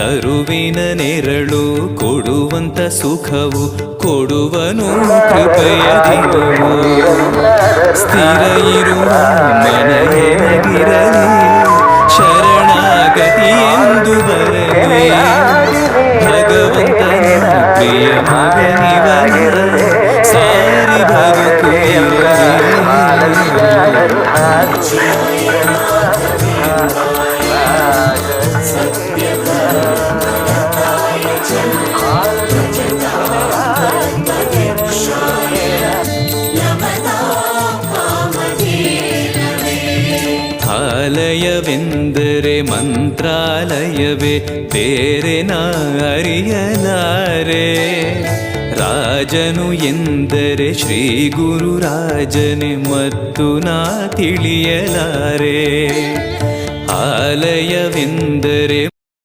ತರುವಿನ ನೆರಳು ಕೊಡುವಂತ ಸುಖವು ಕೊಡುವನು ಕೃಪೆಯ ದಿನವು. ಸ್ಥಿರ ಇರುವ ಮನೆಯಗಿರಲಿ ಶರಣಾಗತಿ ಎಂದು ಬರಲಿ. ಭಗವಂತನ ಪ್ರಿಯ ಮಗನಿವನ ಸಾರಿ ಬದುಕಿರಲಿ. ಆಲಯವೆಂದರೆ ಮಂತ್ರಾಲಯವೇ ಬೇರೆ ನಾ ಅರಿಯಲಾರೆ. ರಾಜನು ಎಂದರೆ ಶ್ರೀ ಗುರುರಾಜನೇ ಮತ್ತು ನಾ ತಿಳಿಯಲಾರೆ. ಆಲಯವೆಂದರೆ